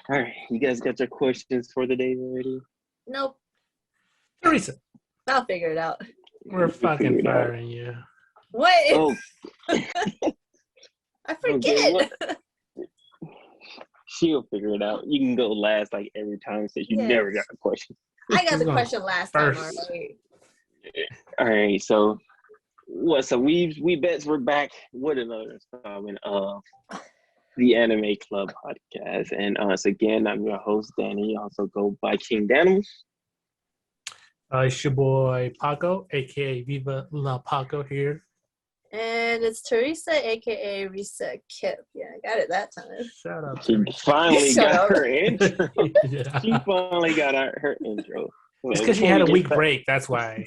All right, you guys got your questions for the day already? Nope. Teresa, I'll figure it out. we're We figured fucking it out. firing you. What? Oh, I okay. forget. She'll figure it out. You can go last like every time since you Yes. never got a question. I got She's the going question last time first. already. All right, so what? So we bets we're back with another installment of the Anime Club podcast, and once again, I'm your host Danny. Also go by King Daniels. It's your boy Paco, aka Viva La Paco here. And it's Teresa, aka Risa Kip. Yeah, I got it that time. Shout out, She Teresa. finally Shut got up. her intro. Yeah. She finally got her intro. It's because she Before had we a get week started- break. That's why.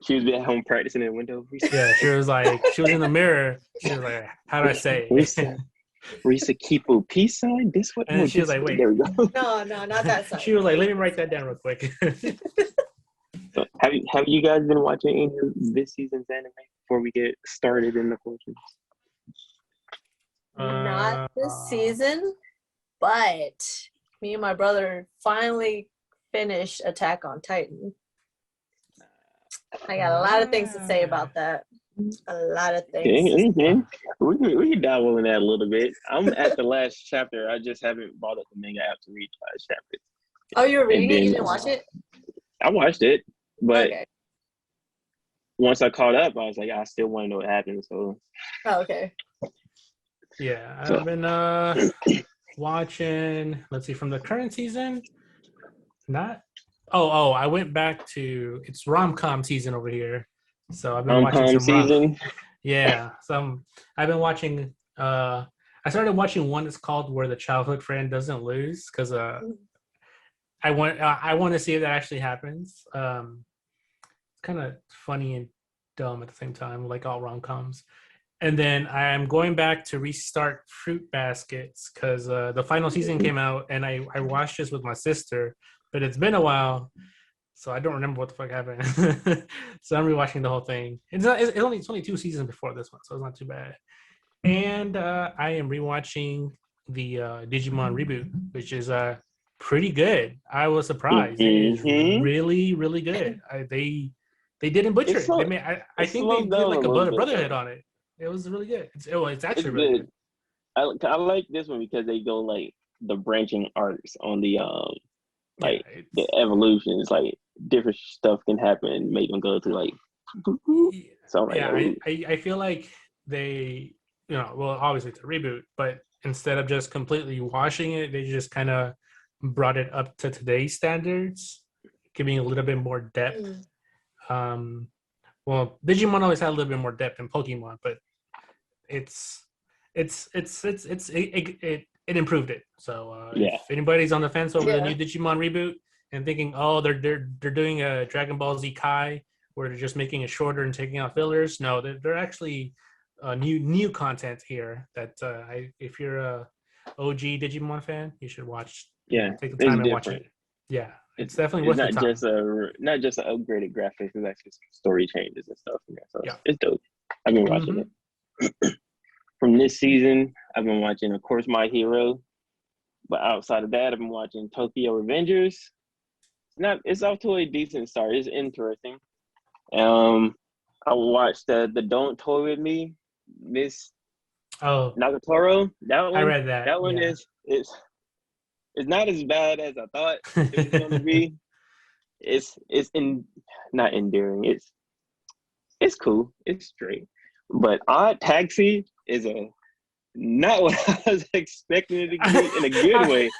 She was at home practicing in window. Yeah, she was in the mirror. She was like, "How do I say it?" Risa Kipu peace sign. This way. And No, she was this like, way. "Wait." There we go. No, not that side. She was like, "Let me write that down real quick." So, have you guys been watching any of this season's anime before we get started in the questions? Not this season, but me and my brother finally finished Attack on Titan. I got a lot of things to say about that. A lot of things. Okay. We can dabble in that a little bit. I'm at the last chapter. I just haven't bought up the manga. I have to read the last chapter. Oh, you were reading And it? You then, didn't watch it? I watched it, but Okay. once I caught up, I was like, I still want to know what happened. So Oh, okay. Yeah, I've been watching. Let's see, from the current season. Not. Oh, I went back to it's rom-com season over here, so I've been watching some season. Yeah, I've been watching. I started watching one that's called "Where the Childhood Friend Doesn't Lose" because I want to see if that actually happens. It's kind of funny and dumb at the same time, like all rom-coms. And then I'm going back to restart Fruit Baskets because the final season came out, and I watched this with my sister, but it's been a while, so I don't remember what the fuck happened. So I'm rewatching the whole thing. It's only 2 seasons before this one, so it's not too bad. And I am rewatching the Digimon reboot, which is pretty good. I was surprised. It is really, really good. They didn't butcher it. They made, I think they did like a brotherhood on it. It was really good. It's actually really good. I like this one because they go like the branching arcs on the the evolutions, like different stuff can happen and make them go through like. So I feel like they, obviously it's a reboot, but instead of just completely washing it, they just kind of brought it up to today's standards, giving a little bit more depth. Well, Digimon always had a little bit more depth than Pokemon, but it improved it. So if anybody's on the fence over the new Digimon reboot and thinking, oh, they're doing a Dragon Ball Z Kai where they're just making it shorter and taking out fillers, no, they're actually new content here. That if you're a OG Digimon fan, you should watch. Take the time and watch it. Yeah, it's definitely worth the time. Not just an upgraded graphics, it's actually some story changes and stuff. So it's dope. I've been watching it. From this season, I've been watching, of course, My Hero. But outside of that, I've been watching Tokyo Revengers. It's off to a decent start. It's interesting. I watched the Don't Toy With Me, Miss Nagatoro. That one, I read that. That one is not as bad as I thought it was going to be. It's not endearing. It's cool. It's straight. But Odd Taxi is not what I was expecting it to be in a good way.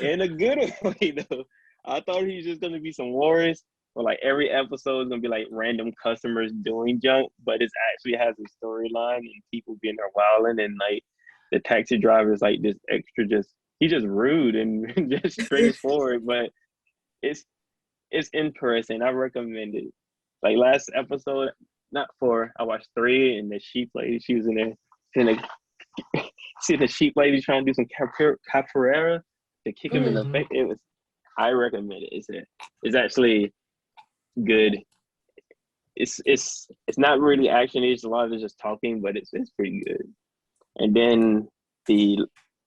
In a good way, though. I thought he was just going to be some wars, or like every episode is going to be like random customers doing junk, but it actually has a storyline and people being there wilding, and like the taxi driver is like this extra he's just rude and just straightforward, but it's interesting. I recommend it. Like last episode, not 4, I watched 3, and the sheep lady, she was in there, see the sheep lady trying to do some capoeira to kick him in the face. I recommend it. It's actually good. It's not really action. It's a lot of it's just talking, but it's pretty good. And then the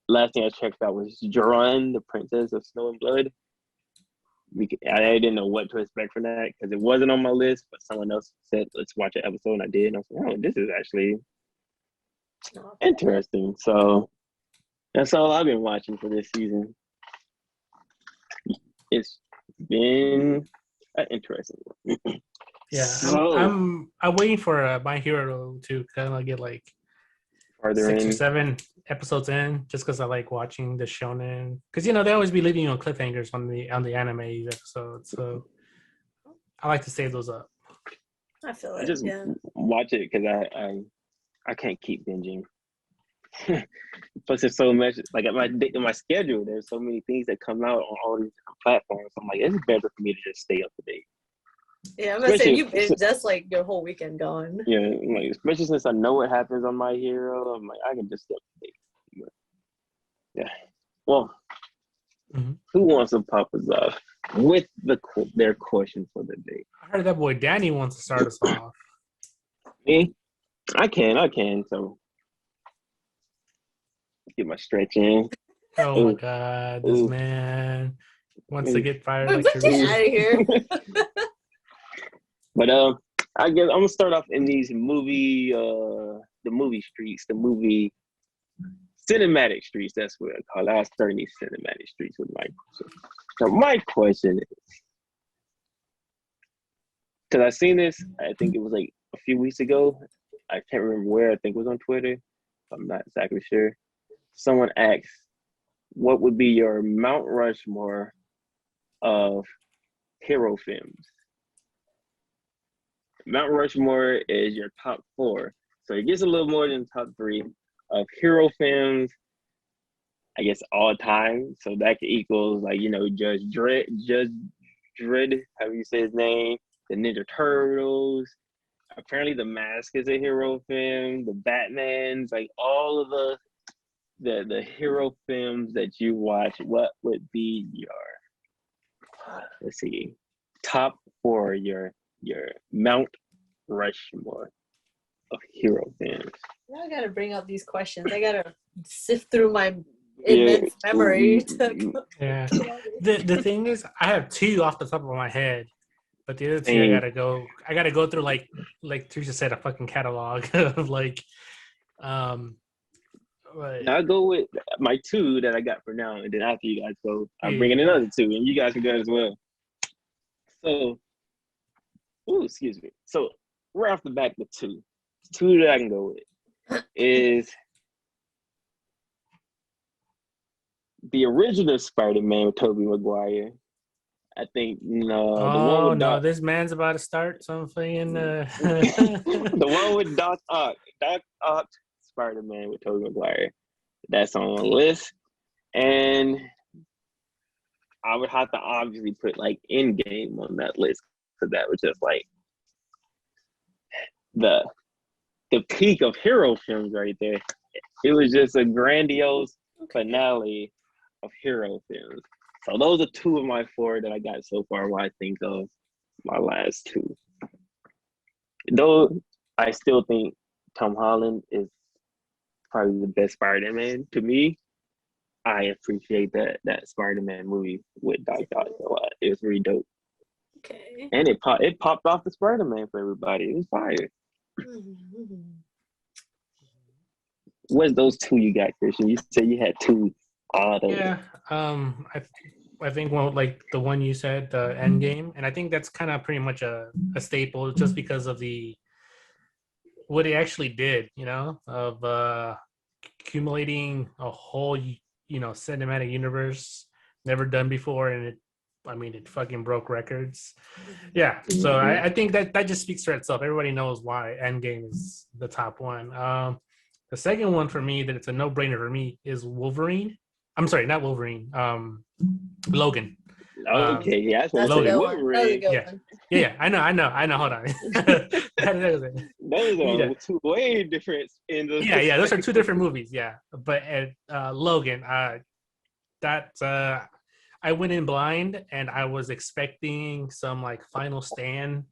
last thing I checked out was Joran, the Princess of Snow and Blood. I didn't know what to expect from that because it wasn't on my list, but someone else said, let's watch an episode, and I did. And I was like, oh, this is actually interesting. So that's all I've been watching for this season. It's been an interesting one. Yeah, So, I'm waiting for My Hero to kind of get like farther 6 or in. 7 episodes in, just because I like watching the shonen. Because they always be leaving you on cliffhangers on the anime episodes, so I like to save those up. I feel I it. just Yeah. watch it because I can't keep binging. Plus, there's so much like in my schedule. There's so many things that come out on all these different platforms. I'm like, it's better for me to just stay up to date. Yeah, I'm gonna say you binge. That's like your whole weekend gone. Yeah, like especially since I know what happens on My Hero. I'm like, I can just stay up to date. But, yeah. Well, who wants to pop us off with their question for the day? I heard that boy Danny wants to start us off. Me? I can. So get my stretch in. Oh my God, this man wants to get fired like Teresa. Get out of here. But I guess I'm gonna start off in these movie, the movie streets, the movie cinematic streets. That's what I call it. I'll start in these cinematic streets with my question. So my question is, because I seen this, I think it was like a few weeks ago. I can't remember where. I think it was on Twitter. I'm not exactly sure. Someone asked, "What would be your Mount Rushmore of hero films?" Mount Rushmore is your top 4. So it gets a little more than top 3 of hero films, I guess, all time. So that equals like, Judge Dredd, how you say his name, the Ninja Turtles. Apparently The Mask is a hero film, the Batmans, like all of the hero films that you watch. What would be your, let's see, top 4, your Mount Rushmore of hero films? Now I gotta bring up these questions. I gotta sift through my immense memory. Yeah. The thing is, I have 2 off the top of my head, but the other 2 I gotta go through like Teresa said, a fucking catalog of like. I'll go with my 2 that I got for now, and then after you guys go, I'm bringing another 2, and you guys can go as well. So, excuse me. So right off the back, the 2 that I can go with is the original Spider-Man with Tobey Maguire. I think the one with Doc. This man's about to start something. The one with Doc Ock Spider-Man with Tobey Maguire. That's on the list, and I would have to obviously put like Endgame on that list because that was just like the peak of hero films right there. It was just a grandiose finale of hero films. So those are 2 of my 4 that I got so far when I think of my last 2. Though I still think Tom Holland is probably the best Spider-Man to me. I appreciate that Spider-Man movie with Doc Ock a lot. It was really dope. Okay. And it popped off the Spider-Man for everybody. It was fire. What's those 2 you got, Christian? You said you had 2. Yeah. I think like the one you said, the Endgame, and I think that's kind of pretty much a staple just because of what it actually did, of accumulating a whole, cinematic universe never done before, and it fucking broke records. Yeah, so I think that just speaks for itself. Everybody knows why Endgame is the top one. The second one for me, that it's a no-brainer for me, is Wolverine. I'm sorry, not Wolverine. Logan. Okay, yeah, that's what Logan. Wolverine. Yeah. I know. Hold on. Those are 2 way different. Yeah. Those are 2 different movies. Yeah, but Logan, I went in blind and I was expecting some like final stand,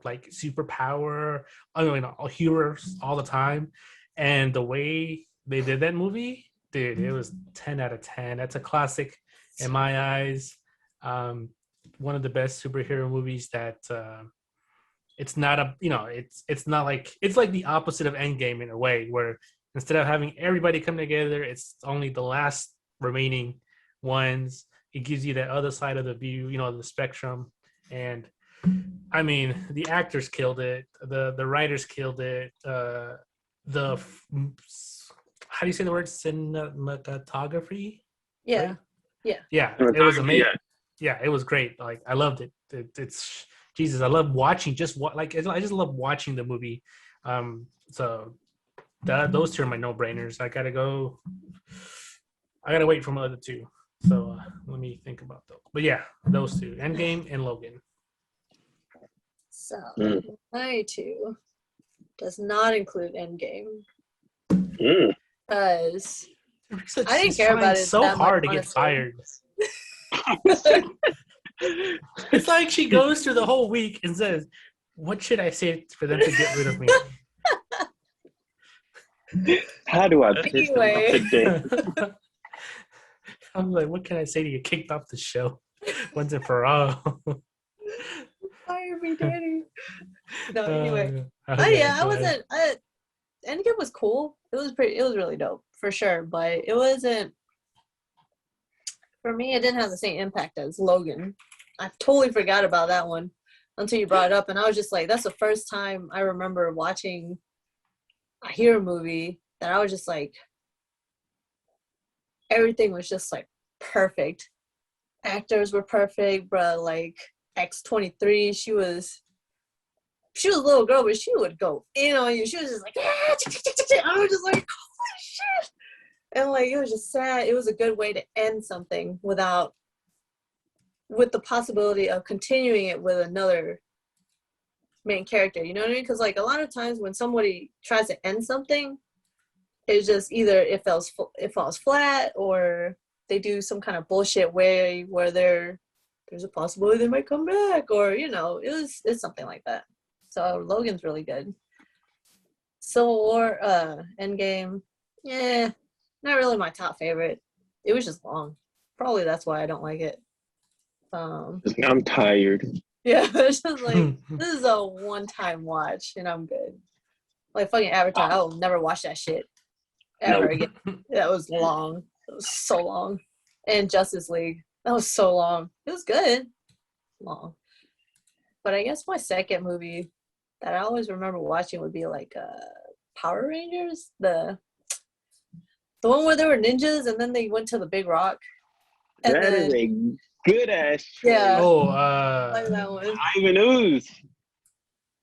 like superpower, heroes all the time, and the way they did that movie, dude, it was 10 out of 10. That's a classic in my eyes. One of the best superhero movies that it's not a it's not like it's like the opposite of Endgame in a way, where instead of having everybody come together, it's only the last remaining ones. It gives you that other side of the view, the spectrum. And I mean, the actors killed it, the writers killed it, the how do you say the word, cinematography? Yeah. Right? Yeah. Yeah, it was amazing. Yeah, it was great. Like, I loved it. It's Jesus. I love watching. I just love watching the movie. So those two are my no-brainers. I gotta wait for my other two. So let me think about those. But yeah, those two: Endgame and Logan. So my two does not include Endgame because I didn't care about it so that hard much, to get fired. honestly. It's like she goes through the whole week and says, "What should I say for them to get rid of me?" How do I piss them off Anyway. today? I'm like, what can I say to get kicked off the show once and for all? Fire me, Daddy. No, anyway. Okay, I go ahead. wasn't. Endgame was cool. It was really dope for sure, but it wasn't. For me, it didn't have the same impact as Logan. I totally forgot about that one until you brought it up, and I was just like, that's the first time I remember watching a hero movie that I was just like, everything was just like perfect. Actors were perfect, bro. Like X-23, she was a little girl, but she would go in on you. She was just like, I was just like, holy shit. And like, it was just sad. It was a good way to end something with the possibility of continuing it with another main character. You know what I mean? Because like a lot of times when somebody tries to end something, it's just either it falls flat, or they do some kind of bullshit way where there's a possibility they might come back, or it's something like that. So Logan's really good. Civil War, Endgame, yeah, not really my top favorite. It was just long. Probably that's why I don't like it. I'm tired. Yeah, it's just like, this is a one-time watch and I'm good. Like fucking Avatar, I will never watch that shit ever again. That was long. It was so long. And Justice League, that was so long. It was good. Long. But I guess my second movie that I always remember watching would be like Power Rangers, the one where they were ninjas and then they went to the big rock. And That is a good ass choice. Yeah. Oh, like that one. Ivan Ooze.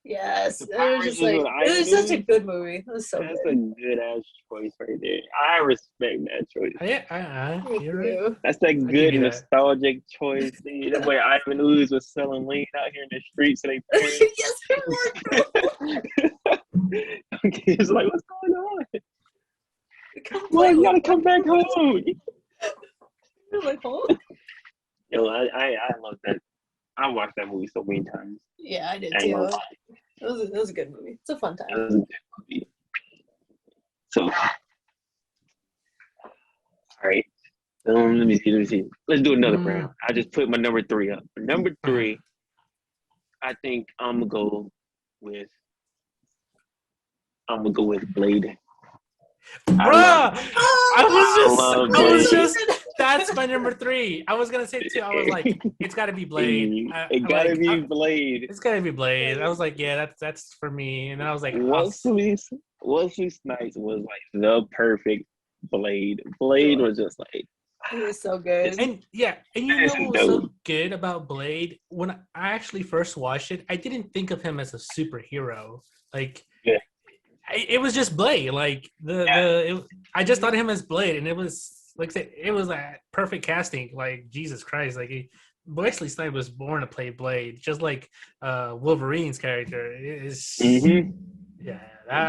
Yes. The It Power was just Rangers like, with it was Ivan such a Ooze? good movie. It was so That's good. a good ass choice right there. I respect that choice. yeah, Thank you're right. you. That's a give good you that. nostalgic choice. Dude. That way Ivan Ooze was selling lean out here in the streets of their parents. Yes, it was. He's like, what's going on? Come Well, play you with gotta me. come back home. You're like, huh? Yo, I love that. I watched that movie so many times. Yeah, I did I ain't too. gonna lie. It was a good movie. It's a fun It time. was a good movie. So, all right. Let me see. Let's do another round. I just put my number 3 up. For number 3, I think I'm gonna go with Blade. Bruh, love Blade. That's my number 3. I was gonna say it too. I was like, it's gotta be Blade. It gotta be Blade. It's gotta be Blade. I was like, yeah, that's for me. And then I was like, Wesley Snipes was like the perfect Blade. Blade was just like, It was so good. and you know what was so good about Blade? When I actually first watched it, I didn't think of him as a superhero. Like, it was just Blade. Like I just thought of him as Blade, and it was like I said, it was a perfect casting. Like, Jesus Christ, like Wesley Snipes was born to play Blade, just like Wolverine's character is. mm-hmm. Yeah,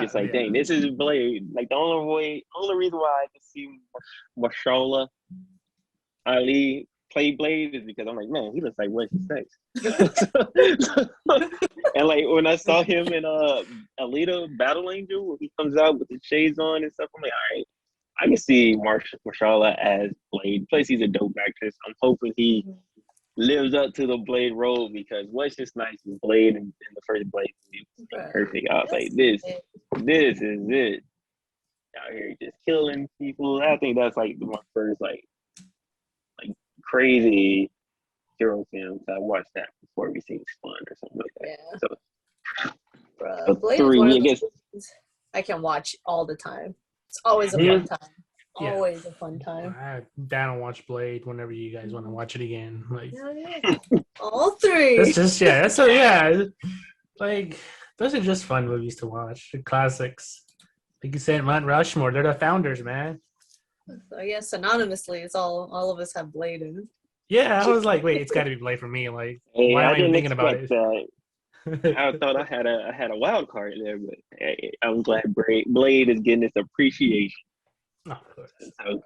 just like, dang, this is Blade. Like the only reason why I can see Mahershala Ali play Blade is because I'm like, man, he looks like Wesley Snipes. And like when I saw him in Alita Battle Angel, where he comes out with the shades on and stuff, I'm like, all right, I can see Marshala as Blade. Plus, he's a dope actress. I'm hoping he lives up to the Blade role because what's just nice is Blade in the first Blade movie was perfect. I was like, this is it. Out here just killing people. I think that's like my first like crazy hero film. I watched that before we seen Spawn or something like that. Yeah. So Blade three, is one I of guess. those movies I can watch all the time. It's always a fun time. Always a fun time. I down and watch Blade whenever you guys want to watch it again. Like all three. That's just yeah. Like those are just fun movies to watch. The classics. Like you said, Mount Rushmore, they're the founders, man. So I guess synonymously, it's all of us have Blade in it. Yeah, I was like, wait, it's got to be Blade for me. Like, Hey, why am I I even didn't thinking about expect it? that. I thought I had a wild card there, but hey, I'm glad Blade is getting its appreciation. Of course. So,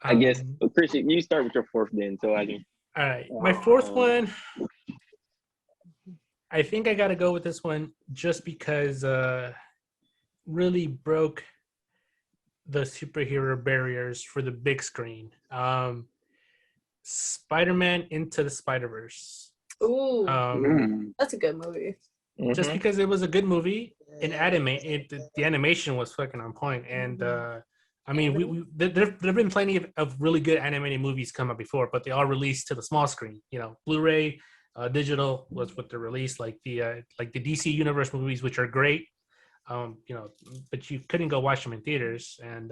I guess Christian, you start with your fourth then, so I can. All right, my fourth one. I think I got to go with this one just because really broke the superhero barriers for the big screen. Spider-Man Into the Spider-Verse. Ooh, that's a good movie. Just because it was a good movie, the animation was fucking on point, and I mean, there've been plenty of really good animated movies come up before, but they all released to the small screen. You know, Blu-ray, digital was what they released, like the DC Universe movies, which are great. You know, but you couldn't go watch them in theaters, and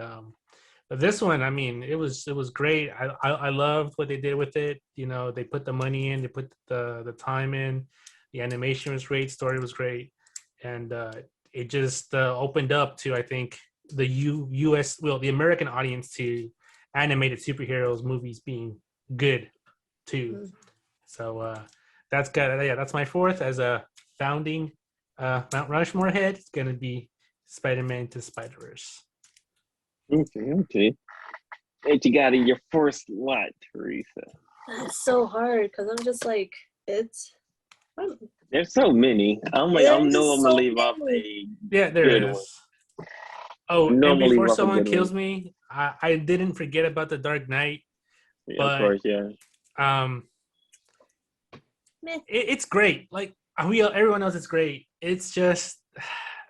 but this one, I mean, it was great. I loved what they did with it. You know, they put the money in, they put the time in. The animation was great, story was great, and it just opened up to, I think, the the American audience to animated superheroes movies being good too. So that's good. Yeah, that's my fourth as a founding Mount Rushmore head. It's gonna be Spider-Man Into Spider-Verse. Okay. What you got in your first lot, Teresa? That's so hard because I'm just like There's so many. I'm gonna leave off a there is. One. Oh, and before someone kills me, I didn't forget about The Dark Knight. Yeah, but, of course, yeah. It's great. Like everyone knows it's great. It's just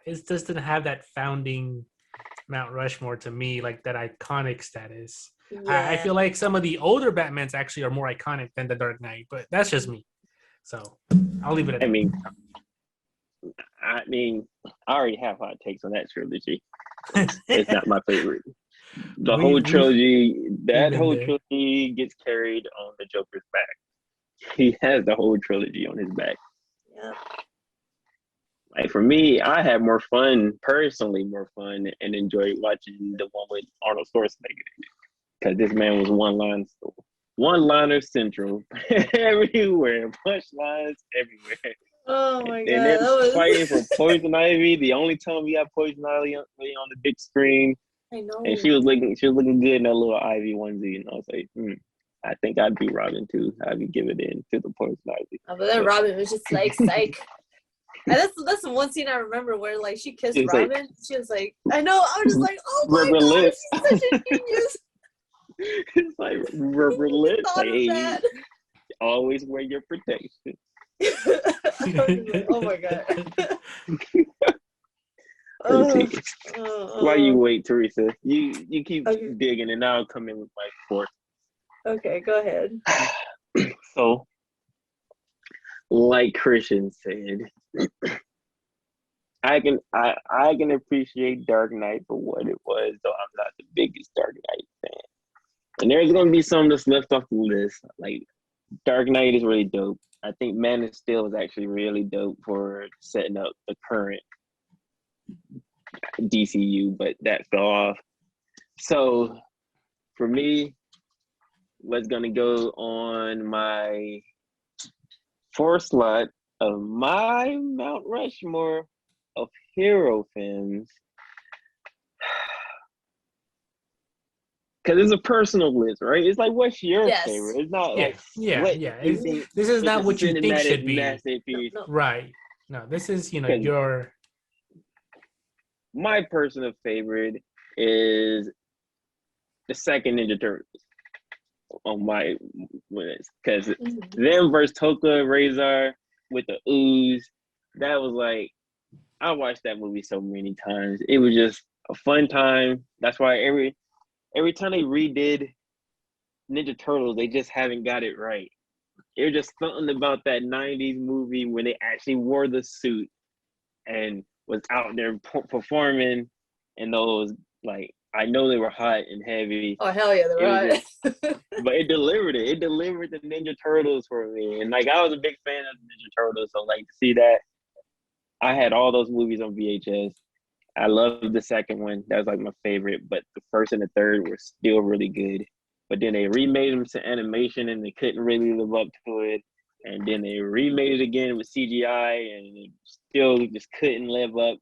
it just didn't have that founding Mount Rushmore to me, like that iconic status. Yeah. I feel like some of the older Batmans actually are more iconic than The Dark Knight, but that's just me. So I'll leave it at that. I mean, I already have hot takes on that trilogy. It's not my favorite. The whole trilogy gets carried on the Joker's back. He has the whole trilogy on his back. Yeah. Like for me, I had more fun, and enjoyed watching the one with Arnold Schwarzenegger because this man was one-liner central everywhere, punchlines everywhere. Oh my god! And then fighting for Poison Ivy. The only time we got Poison Ivy on the big screen. I know. And she was looking good in that little Ivy onesie, and I was like, I think I'd be Robin too. I'd be giving in to the Poison Ivy. Oh, but then Robin was just like psych. And that's the one scene I remember where like she kissed Robin. Like, she was like, I know. I was just like, oh my god, she's such a genius. It's like rubber lips. Like, hey, always wear your protection. Like, oh my god. While you wait, Teresa, you keep digging, and I'll come in with my fourth. Okay, go ahead. So, like Christian said, I can appreciate Dark Knight for what it was, though I'm not the biggest Dark Knight fan. And there's gonna be some that's left off the list. Like Dark Knight is really dope. I think Man of Steel is actually really dope for setting up the current DCU, but that fell off. So for me, what's gonna go on my fourth slot of my Mount Rushmore of hero films, because it's a personal list, right? It's like, what's your favorite? It's not This is not what you think should be. No. Right. No, this is, your... My personal favorite is the second Ninja Turtles on my list because them versus Toka Razor with the ooze, that was like I watched that movie so many times. It was just a fun time. That's why every time they redid Ninja Turtles, they just haven't got it right. It was just something about that '90s movie when they actually wore the suit and was out there performing, and those like I know they were hot and heavy. Oh hell yeah, they're hot. But it delivered it. It delivered the Ninja Turtles for me, and like I was a big fan of the Ninja Turtles, so like to see that, I had all those movies on VHS. I loved the second one. That was like my favorite, but the first and the third were still really good. But then they remade them to animation, and they couldn't really live up to it. And then they remade it again with CGI, and it still just couldn't live up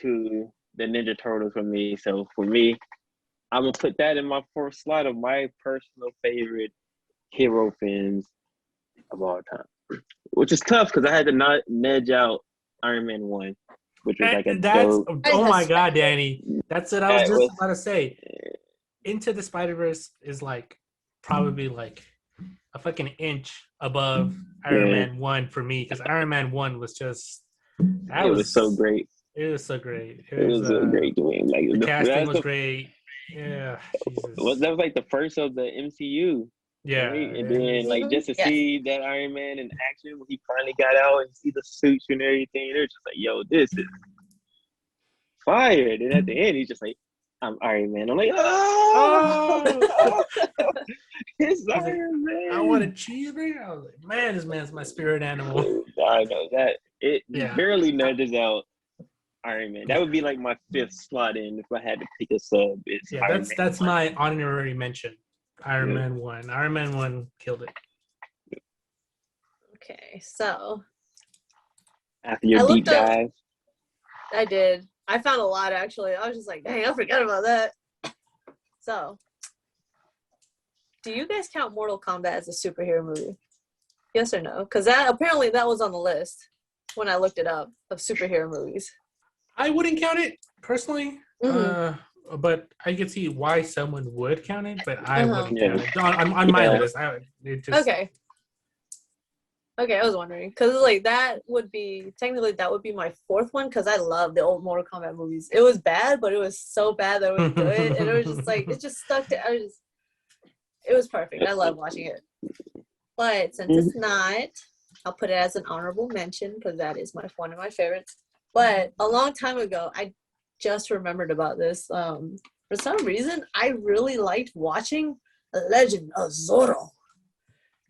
to the Ninja Turtles for me. So for me, I'm gonna put that in my fourth slot of my personal favorite hero films of all time, which is tough because I had to not nudge out Iron Man 1, which was like a dope. Oh my god, Danny, that's what I was just about to say. Into the Spider-Verse is like probably like a fucking inch above Iron Man 1 for me because Iron Man 1 was just it was so great. It was so great. It was so great to me. Like the casting was great. Yeah, Jesus. That was like the first of the MCU. Yeah, right? And then like just to see that Iron Man in action when he finally got out and see the suits and everything, they're just like, "Yo, this is fire!" And then at the end, he's just like, "I'm Iron Man." I'm like, "Oh, it's Iron Man." I want a cheeseburger. I was like, "Man, this man's my spirit animal." I know that it barely nudges out Iron Man. That would be like my fifth slot in if I had to pick a sub. It's that's my honorary mention. Iron Man 1. Iron Man 1 killed it. Okay, so after your deep dive, I did. I found a lot actually. I was just like, dang, I forgot about that. So, do you guys count Mortal Kombat as a superhero movie? Yes or no? Because apparently that was on the list when I looked it up of superhero movies. I wouldn't count it personally, but I could see why someone would count it, but I wouldn't count it on my list. Okay, I was wondering because like that would be my fourth one because I love the old Mortal Kombat movies. It was bad, but it was so bad that it was good, and it was just like it just stuck to. It was perfect. I love watching it. But since it's not, I'll put it as an honorable mention because that is one of my favorites. But a long time ago, I just remembered about this. For some reason, I really liked watching The Legend of Zorro.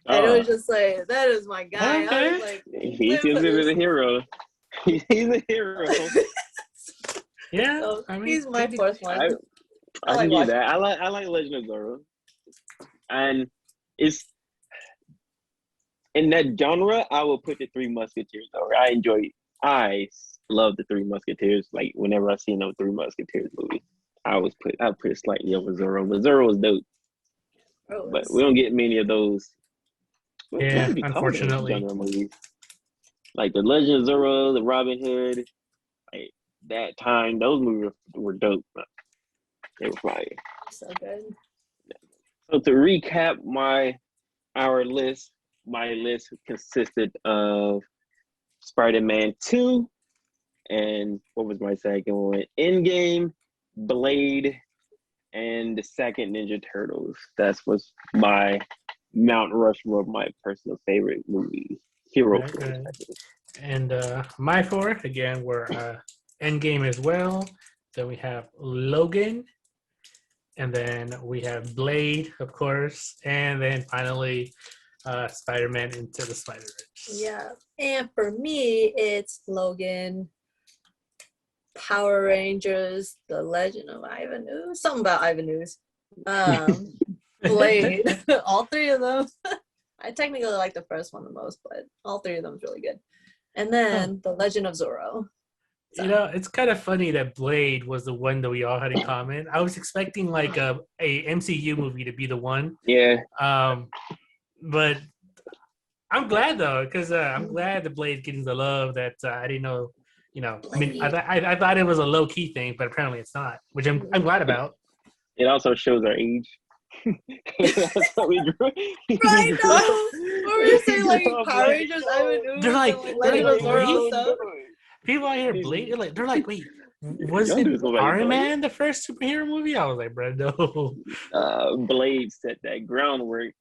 And it was just like, that is my guy. I was like, he's a hero. He's a hero. Yeah, so he's my fourth one. I can do that. I like Legend of Zorro, and it's in that genre. I will put the Three Musketeers over. I love the Three Musketeers. Like whenever I see no Three Musketeers movie, I put it slightly over Zorro. But Zorro was dope. But we don't get many of those. Yeah, unfortunately. Genre movies. Like the Legend of Zorro, the Robin Hood, like that time, those movies were dope. They were fire. So good. So to recap my list consisted of Spider-Man 2, and what was my second one? Endgame, Blade, and the second Ninja Turtles. That was my Mount Rushmore of my personal favorite movies. Hero films. And my four, again, were Endgame as well. Then we have Logan. And then we have Blade, of course. And then finally, Spider-Man Into the Spider-Verse. Yeah. And for me, it's Logan, Power Rangers, The Legend of Ivan Ooze, something about Ivan Ooze, Blade, all three of them. I technically like the first one the most, but all three of them is really good. And then The Legend of Zorro. So. You know, it's kind of funny that Blade was the one that we all had in common. I was expecting like a MCU movie to be the one. Yeah. But I'm glad though, because I'm glad the Blade getting the love that I didn't know. You know, I mean, I thought it was a low key thing, but apparently it's not, which I'm glad about. It also shows our age. That's what we grew. Right, no. What were you saying, like Power Rangers? I would do They're like, like they're Legend like of Zorro Blade? stuff. People out here Blade. They're like, wait, Young wasn't dudes go like Iron Blade. Man the first superhero movie? I was like, bro, no. Blade set that groundwork.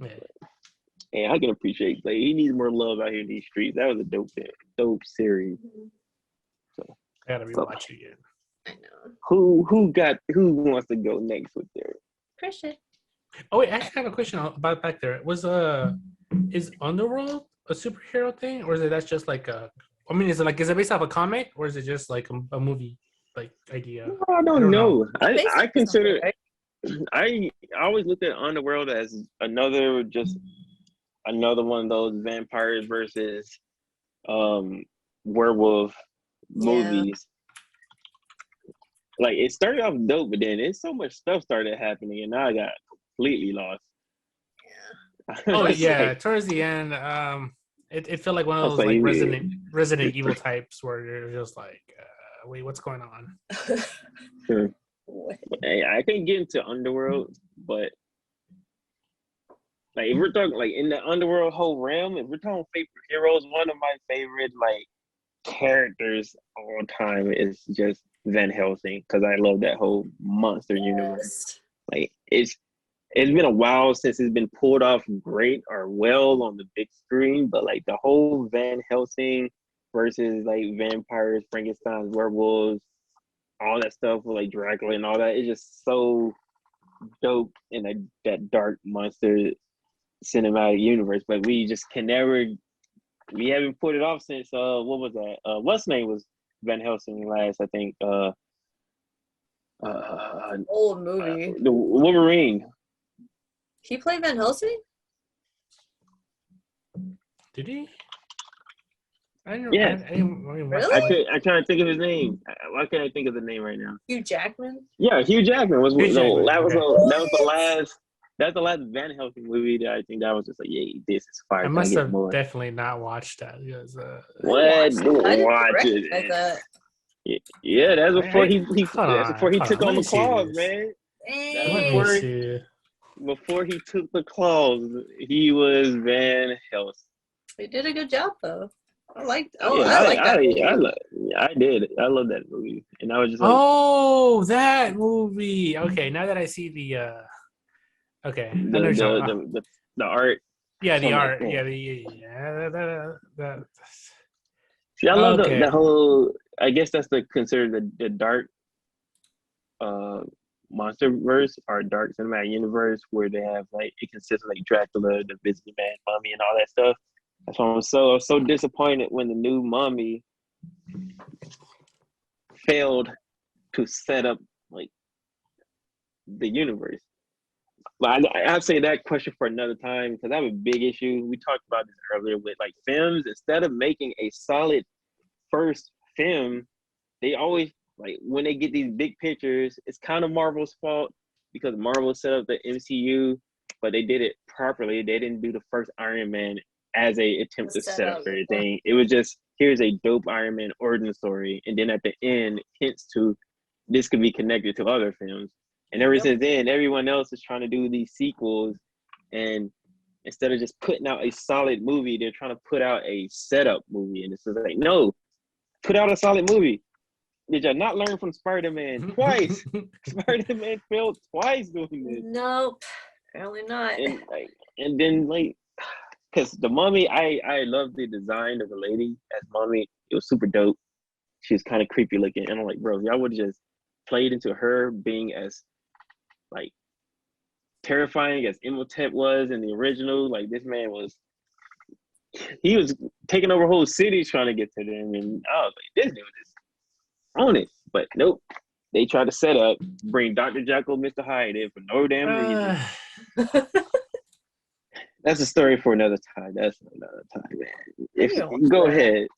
Yeah. And I can appreciate Blade. He needs more love out here in these streets. That was a dope series. So, I gotta be watching it. I know. Who wants to go next with their Christian? Oh wait, I actually have a question about back there. Is Underworld a superhero thing, or is it that's just like a? I mean, is it based off a comic, or is it just like a movie like idea? I don't know. Basically I consider something, right? I always looked at Underworld as another one of those vampires versus werewolf movies. Like it started off dope, but then so much stuff started happening, and now I got completely lost. Oh yeah, towards the end, it felt like one of those like Resident Evil types where you're just like, wait, what's going on? Sure. Hey, I can get into Underworld, but like if we're talking like in the Underworld whole realm, if we're talking favorite heroes, one of my favorite like characters all time is just Van Helsing, because I love that whole monster universe. Like it's been a while since it's been pulled off great or well on the big screen, but like the whole Van Helsing versus like vampires, Frankenstein's werewolves, all that stuff with like Dracula and all that is just so dope in that dark monster cinematic universe. But we just we haven't put it off since what was that? What's name was Van Helsing last? I think old movie. The Wolverine. He played Van Helsing? Did he? Yeah. Really? I can't think of his name. Why can't I think of the name right now? Hugh Jackman? Yeah, Hugh Jackman was Hugh Jackman, that was the last. That's the last Van Helsing movie that I think that was just like, yeah, this is fire. I must have definitely not watched that because what? Watch it. Like that. Yeah, that's before he took on the claws, man. Before he took the claws, he was Van Helsing. He did a good job though. I liked that. I did. I love that movie, and I was just like, oh, that movie. Okay, now that I see the the art. Yeah, the art. Like, yeah. See, I love the whole. I guess that's considered the dark monster verse or dark cinematic universe, where they have like it consists of like Dracula, the Visiting Man, Mummy, and all that stuff. That's why I'm so disappointed when the new Mummy failed to set up like the universe. But I'll say that question for another time, because I have a big issue. We talked about this earlier with like films. Instead of making a solid first film, they always like when they get these big pictures, it's kind of Marvel's fault because Marvel set up the MCU, but they did it properly. They didn't do the first Iron Man as a attempt to set up everything. It was just, here's a dope Iron Man origin story, and then at the end hints to this could be connected to other films. And ever since then, everyone else is trying to do these sequels, and instead of just putting out a solid movie, they're trying to put out a setup movie. And it's just like, no, put out a solid movie. Did y'all not learn from Spider-Man twice? Spider-Man failed twice doing this. Nope, apparently not. And then because the Mummy, I love the design of the lady as Mummy. It was super dope. She was kind of creepy looking, and I'm like, bro, y'all would have just played into her being as like terrifying as Imhotep was in the original. Like this man was taking over whole cities trying to get to them, and I was like, this dude is on it. But nope, they tried to set up, bring Dr. Jekyll, Mr. Hyde in for no damn reason. That's a story for another time. That's another time, man. Go ahead.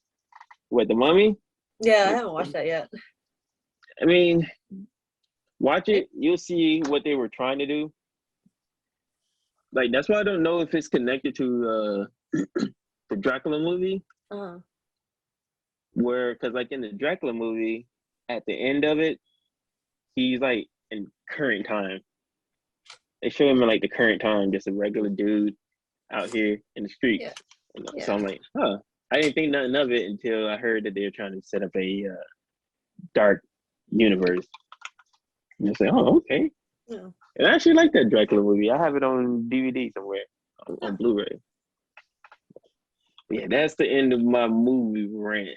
What, the Mummy? Yeah, I haven't watched that yet. I mean, watch it. You'll see what they were trying to do. Like, that's why I don't know if it's connected to the Dracula movie. Uh-huh. Because like in the Dracula movie, at the end of it, he's like in current time. They show him in like the current time, just a regular dude out here in the street. Yeah. So I'm like, huh. I didn't think nothing of it until I heard that they were trying to set up a dark universe. And I said, oh, okay. Yeah. And I actually like that Dracula movie. I have it on DVD somewhere, on Blu-ray. Yeah, that's the end of my movie rant.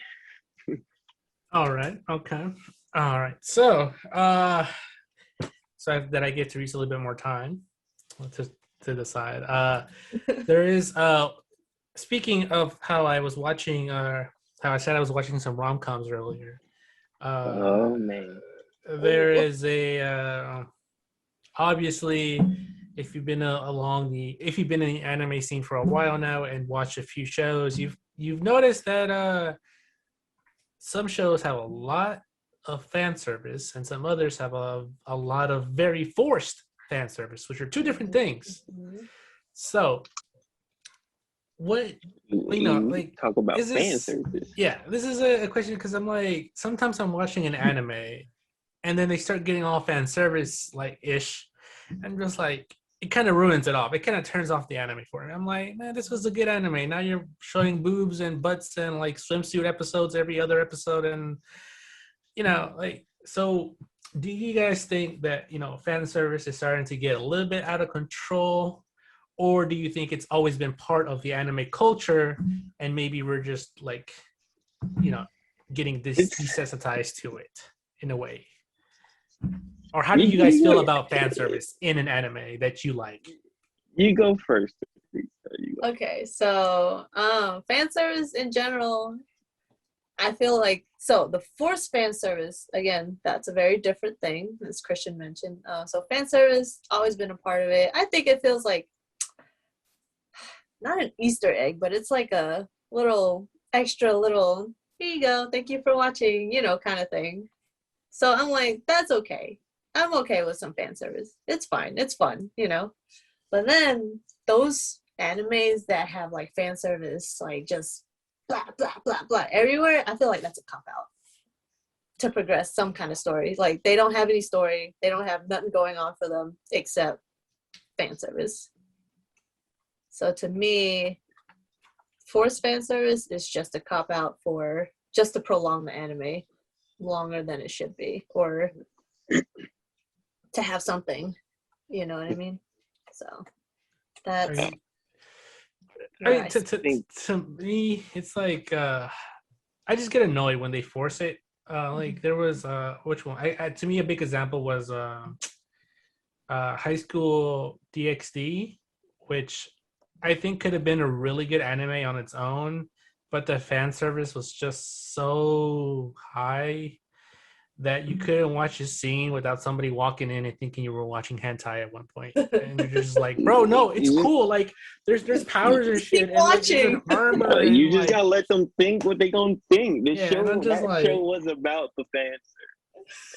All right. Okay. All right. So, that I give Teresa a little bit more time to decide. There is speaking of how I was watching, how I said I was watching some rom-coms earlier. Oh man. There is a obviously, if you've been if you've been in the anime scene for a while now and watched a few shows, you've noticed that some shows have a lot of fan service and some others have a lot of very forced fan service, which are two different things. So, what like talk about is fan this? service? Yeah, this is a question because I'm like, sometimes I'm watching an anime and then they start getting all fan service like ish, and just like it kind of ruins it off. It kind of turns off the anime for me. I'm like, man, this was a good anime. Now you're showing boobs and butts and like swimsuit episodes every other episode, and like, so do you guys think that fan service is starting to get a little bit out of control, or do you think it's always been part of the anime culture and maybe we're just like getting desensitized to it in a way? Or how do you guys feel about fan service in an anime that you like? You go first. Okay, so fan service in general, I feel like, so the forced fan service, again, that's a very different thing, as Christian mentioned. So fan service, always been a part of it. I think it feels like, not an Easter egg, but it's like a little extra little, here you go, thank you for watching, kind of thing. So I'm like, that's okay. I'm okay with some fan service. It's fine. It's fun, But then those animes that have like fan service, like just blah, blah, blah, blah everywhere, I feel like that's a cop-out to progress some kind of story. Like they don't have any story. They don't have nothing going on for them except fan service. So to me, forced fan service is just a cop-out for just to prolong the anime longer than it should be, or to have something, you know what I mean? So that's to me, it's like I just get annoyed when they force it. Like there was which one? To me, a big example was High School DxD, which I think could have been a really good anime on its own, but the fan service was just so high that you couldn't watch a scene without somebody walking in and thinking you were watching hentai at one point. And you're just like, bro, no, it's cool. Like there's powers and shit. Keep watching. And armor. And you just gotta let them think what they gonna think. Show was about the fan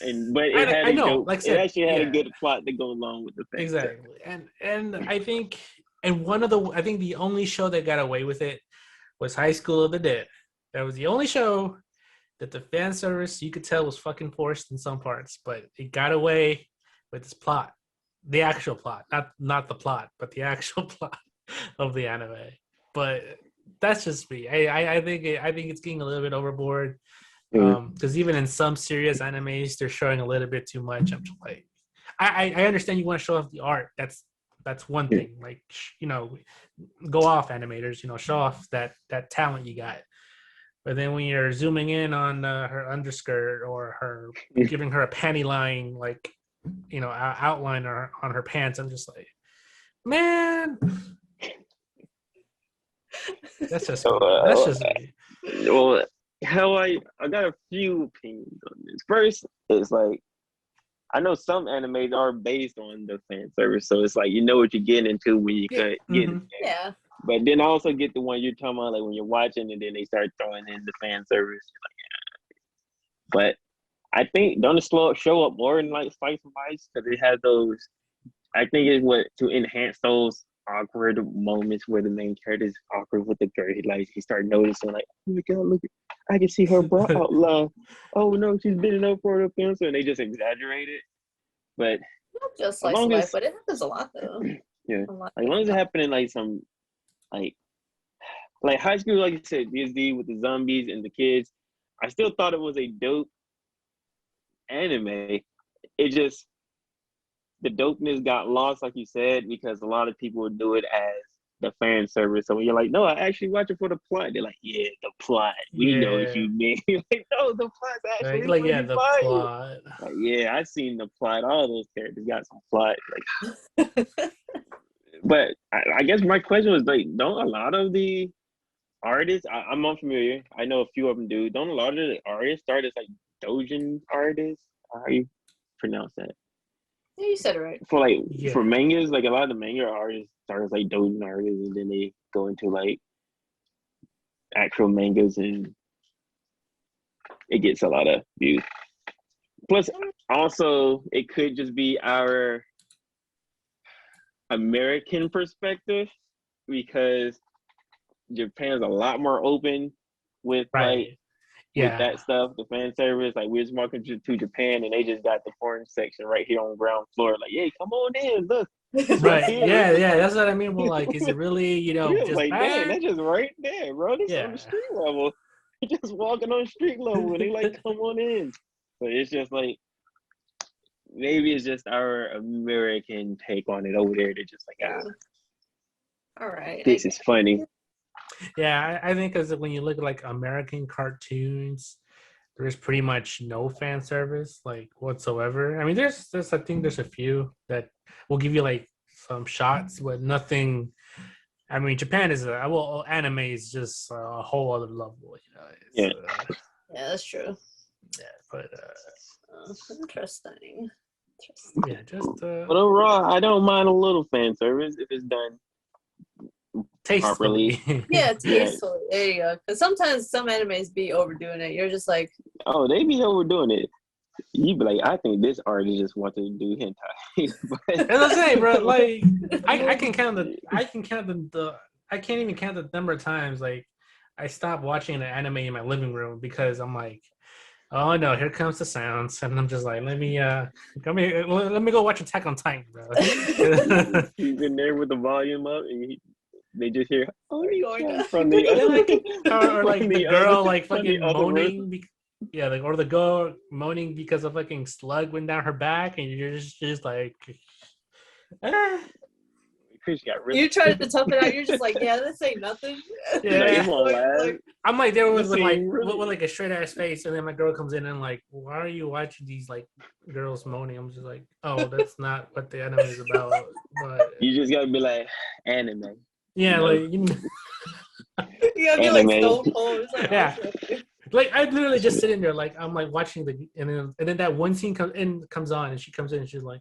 service. But it actually had a good plot to go along with the fan service. Exactly. And I think the only show that got away with it was High School of the Dead. That was the only show that the fan service you could tell was fucking forced in some parts, but it got away with this plot, the actual plot, not the plot, but the actual plot of the anime. But that's just me. I think it's getting a little bit overboard, because even in some serious animes, they're showing a little bit too much. I'm just like, I understand you want to show off the art. That's one thing. Like, go off animators. Show off that talent you got. But then when you're zooming in on her underskirt or her giving her a panty line, like, outline on her pants, I'm just like, man, that's just me. Well, I got a few opinions on this. First, it's like, I know some animes are based on the fan service, so it's like what you're getting into when you get in there. Yeah. But then I also get the one you're talking about, like when you're watching and then they start throwing in the fan service. But I think don't it show up more in like Spice and Vice, because it has those. I think it's to enhance those awkward moments where the main character is awkward with the girl. He started noticing, like, oh my god, look, I can see her bra outline. Oh no, she's bending up for the pencil, and they just exaggerate it. But Not just as slice of long life, as but it happens a lot though. yeah, A lot. as long as it happened in like some like high school, like you said, DSD with the zombies and the kids. I still thought it was a dope anime. It just the dopeness got lost, like you said, because a lot of people would do it as the fan service. So when you're like, no, I actually watch it for the plot. They're like, yeah, the plot. We know what you mean. Like, no, the plot's actually yeah, pretty the fire. plot. Like, yeah, I seen the plot. All those characters got some plot. Like, but I guess my question was like, don't a lot of the artists? I'm unfamiliar. I know a few of them do. Don't a lot of the artists start as like doujin artists? How you pronounce that? Yeah, you said it right. For like Yeah. for mangas, like a lot of the manga artists start as like doujin artists, and then they go into like actual mangas, and it gets a lot of views. Plus, also, it could just be our American perspective because Japan's a lot more open with Right. with that stuff, the fan service. Like we're just walking to Japan and they just got the foreign section right here on the ground floor. Like, yeah, come on in, look. Right. Here. Yeah. That's what I mean. Well, like, is it really, Yeah, just like, bad? damn, that's just right there, bro. This on the street level. Just walking on street level and they like, come on in. So it's just like maybe it's just our American take on it over there. They're just like, All right. this is funny. Yeah, I think because when you look at like American cartoons, there's pretty much no fan service like whatsoever. I mean, there's I think there's a few that will give you like some shots, but nothing. I mean, Japan is anime is just a whole other level, Yeah. Yeah, that's true. Yeah, but Interesting. yeah, just But overall, I don't mind a little fan service if it's done tastefully. properly. Yeah, tastefully. There you go. Because sometimes some animes be overdoing it. You're just like, Oh, they be overdoing it. You be like, I think this artist just wanted to do hentai. That's what I'm saying, bro. Like, I can count the I can't even count the number of times like I stopped watching an anime in my living room because I'm like, oh no, here comes the sounds, and I'm just like, let me go watch Attack on Titan, bro. He's in there with the volume up, and they just hear going from the or like the girl like from fucking the other room. moaning. Yeah, like or the girl moaning because a fucking slug went down her back, and you're just like, Chris got really. you try to tough it out. You're just like, yeah, this ain't nothing. Yeah. Like, you won't laugh. I'm like there with like really- with like a straight ass face, and then my girl comes in and like, why are you watching these like girls moaning? I'm just like, oh, that's not what the anime is about. But You just gotta be like anime. yeah, You know? like You gotta be like stone cold. It's like, Yeah. okay. like I literally just sitting there like I'm like watching and then that one scene comes on and she comes in and she's like,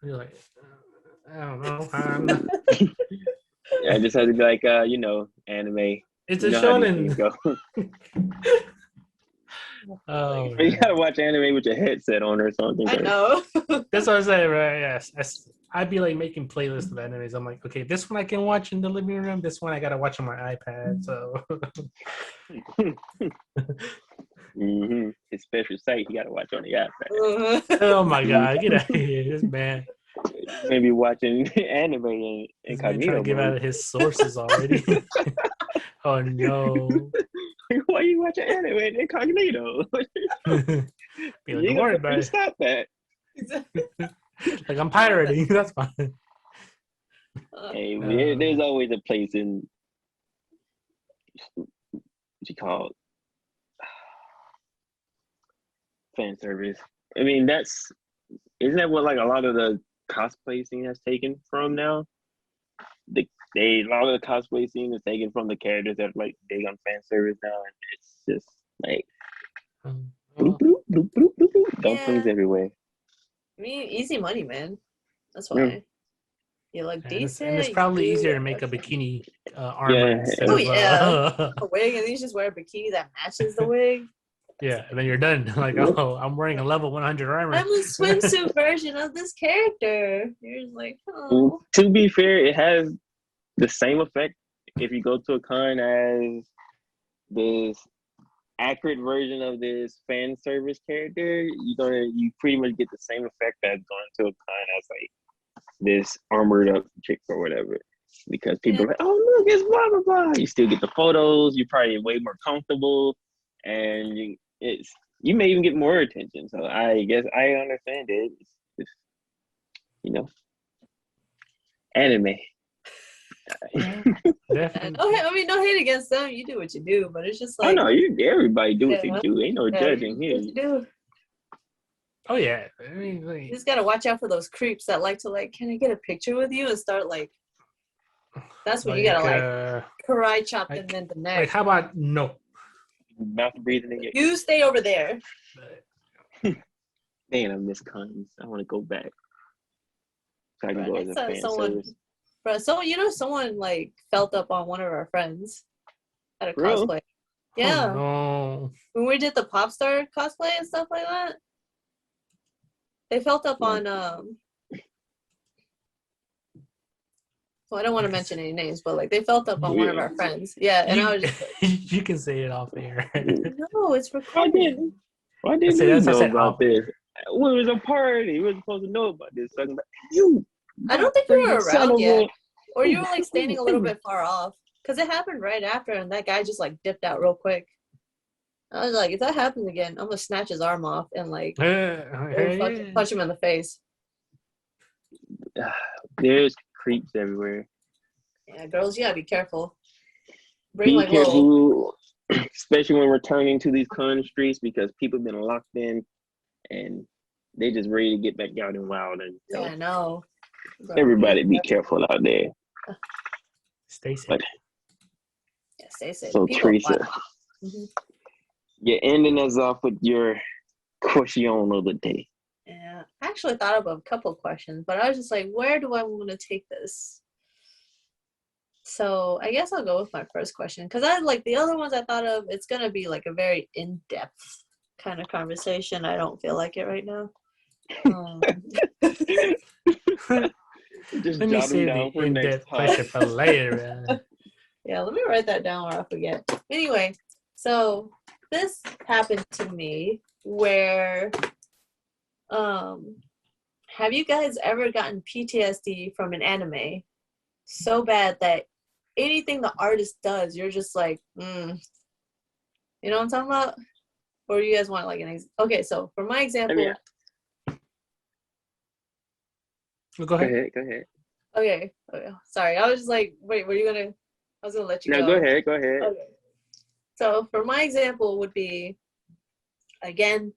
and you're like, I don't know. I'm not. Yeah, I just had to be like, anime. It's You a know how these things shonen. go. Oh, But you gotta watch anime with your headset on or something. I know. that's what I'm saying, right? Yes, I'd be like making playlists of animes. I'm like, okay, this one I can watch in the living room. This one I gotta watch on my iPad. So, His special site you gotta watch on the iPad. oh my god, get out of here, this man. Maybe watching anime in This man incognito trying to give mode. out his sources already. Oh no. Why you watching anime in incognito? Be like, don't worry about it. Stop that. Like I'm pirating. That's fine. Hey, there's always a place in what you call it? Fan service. I mean, isn't that what like a lot of the cosplay scene has taken from now? A lot of the cosplay scene is taken from the characters that like big on fan service now, and it's just like bloop, bloop, bloop, bloop, bloop, bloop. Dumplings everywhere. I mean, easy money, man. That's why. You look decent. And it's probably easier to make a bikini armor instead of a wig, and then you just wear a bikini that matches the wig. Yeah, and then you're done. Like, oh, I'm wearing a level 100 armor. I'm a swimsuit version of this character. You're just like, oh. To be fair, it has the same effect if you go to a con as this accurate version of this fan service character, you pretty much get the same effect that's going to a con as like this armored up chick or whatever. Because people are like, oh look, it's blah blah blah. You still get the photos. You're probably way more comfortable, and you may even get more attention. So I guess I understand it. It's anime. Definitely. I mean, no hate against them. You do what you do, but it's just Oh like, no, everybody do what they do. Ain't no judging you here. do what you do. Oh yeah. I mean, You just gotta watch out for those creeps that like to like, can I get a picture with you, and start like. That's when you gotta like karate chop them in the neck. Like, how about no? Mouth breathing in your You stay over there. Dang, I miss cons. I want to go back. So I can go as a fan service. Bro, someone like felt up on one of our friends at a cosplay. Yeah. Oh, no. When we did the pop star cosplay and stuff like that, they felt up on well, I don't want to mention any names, but like they felt up on one of our friends. Yeah, and I was just like, you can say it off air. no, it's recorded. Why didn't you know about this? Well, it was a party. We were supposed to know about this. So I'm like, you. I don't think you were around yet. Or you were like standing a little bit far off. Because it happened right after, and that guy just like dipped out real quick. I was like, if that happens again, I'm going to snatch his arm off and like punch him in the face. There's creeps everywhere. Yeah, girls, you gotta be careful. Be careful, especially when returning to these con streets, because people have been locked in and they just ready to get back out in wild. And yeah, I know. Everybody be careful out there. Stay safe. But, yeah, stay safe. So people Teresa, you're ending us off with your question of the day. Yeah, I actually thought of a couple questions, but I was just like, where do I want to take this? So I guess I'll go with my first question, because I like the other ones I thought of. It's gonna be like a very in-depth kind of conversation. I don't feel like it right now. Let me save the in-depth question for later. Yeah, let me write that down or I forget. Anyway, so this happened to me where. Have you guys ever gotten PTSD from an anime so bad that anything the artist does, you're just like, you know what I'm talking about? Or you guys want like an okay, so for my example, Go ahead. Okay. Sorry, I was just like, wait, were you gonna? I was gonna let you go. No, go ahead. Okay. So for my example would be, again,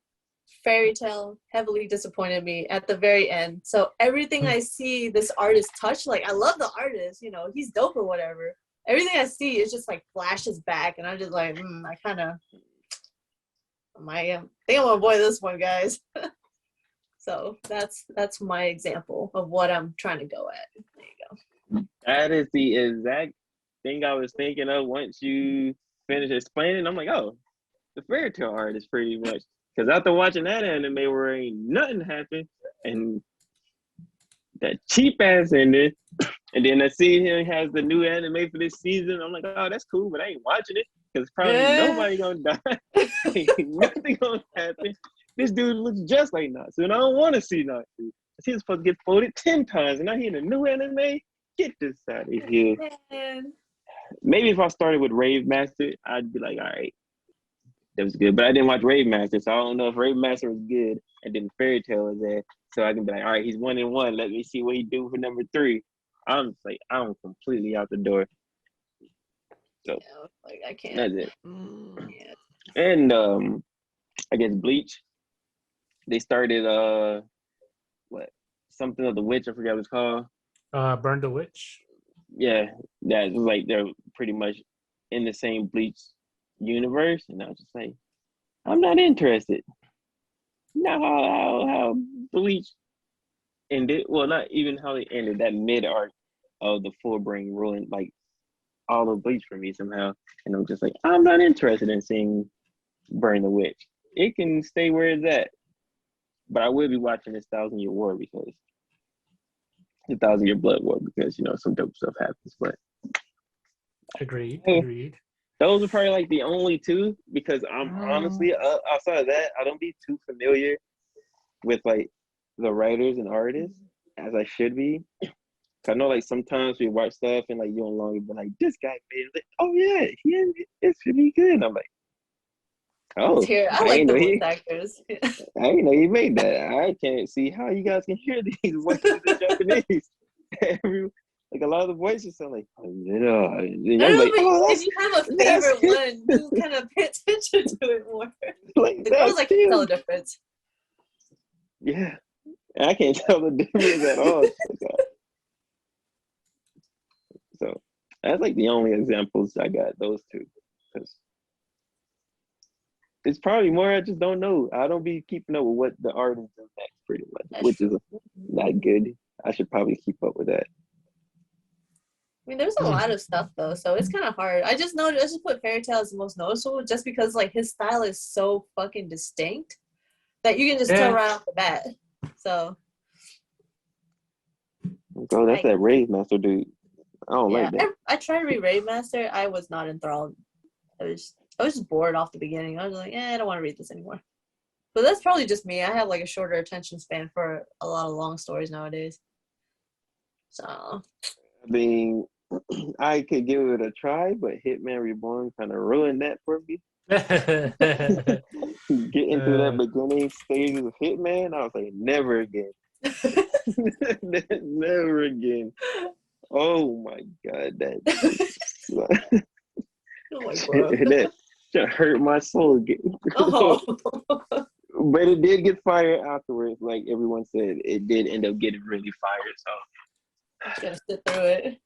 Fairy Tail heavily disappointed me at the very end. So everything I see this artist touch, like I love the artist, he's dope or whatever. Everything I see is just like flashes back, and I'm just like, I kind of, I think I'm gonna avoid this one, guys. So that's my example of what I'm trying to go at. There you go. That is the exact thing I was thinking of once you finish explaining. I'm like, oh, the Fairy Tail art is pretty much, because after watching that anime where ain't nothing happened and that cheap ass ending, and then I see him has the new anime for this season, I'm like, oh, that's cool, but I ain't watching it because probably nobody gonna die. Ain't nothing gonna happen. This dude looks just like Natsu, and I don't want to see Natsu. He's supposed to get folded 10 times, and now he in a new anime. Get this out of here. Man. Maybe if I started with Rave Master, I'd be like, all right, that was good. But I didn't watch Rave Master, so I don't know if Rave Master was good, and then Fairy Tail was there. So I can be like, all right, he's 1-1. Let me see what he do for number 3. I'm just like, I'm completely out the door. So like I can't. That's it. Yeah. And I guess Bleach. They started something of the witch, I forgot what it's called. Burn the Witch. Yeah, that's like they're pretty much in the same Bleach universe, and I was just like, I'm not interested. Not how Bleach ended. Well, not even how they ended, that mid arc of the full brain ruined like all of Bleach for me somehow. And I'm just like, I'm not interested in seeing Burn the Witch. It can stay where it's at. But I will be watching this 1,000-Year War because the 1,000-Year Blood War because some dope stuff happens. But agreed. those are probably like the only two because I'm honestly outside of that, I don't be too familiar with like the writers and artists as I should be. I know like sometimes we watch stuff and like you don't longer be like, this guy made it. Like, oh yeah, it should be good. I'm like, oh, Here, I I like ain't the know voice he, actors. I ain't know he made that. I can't see how you guys can hear these voices in Japanese. Like a lot of the voices sound like, oh, yeah. And I I'm don't know, like, oh, if you have a favorite one, you kind of pay attention to it more. like The girls, I can tell the him. difference. Yeah, I can't tell the difference at all. So that's like the only examples I got. Those two, because it's probably more I just don't know. I don't be keeping up with what the artists do next, pretty much, That's which true. is not good. I should probably keep up with that. I mean, there's a lot of stuff though, so it's kind of hard. I just put Fairy Tail as the most noticeable, just because like his style is so fucking distinct that you can just tell right off the bat. So, Bro, that's that Rave Master dude. I don't like that. I tried to read Rave Master. I was not enthralled. I was just bored off the beginning. I was like, I don't want to read this anymore. But that's probably just me. I have like a shorter attention span for a lot of long stories nowadays. So, I mean, I could give it a try, but Hitman Reborn kind of ruined that for me. Getting through that beginning stages of Hitman, I was like, never again. Never again. Oh my god, that that hurt my soul again. Oh. But it did get fired afterwards, like everyone said. It did end up getting really fired, so you gotta sit through it.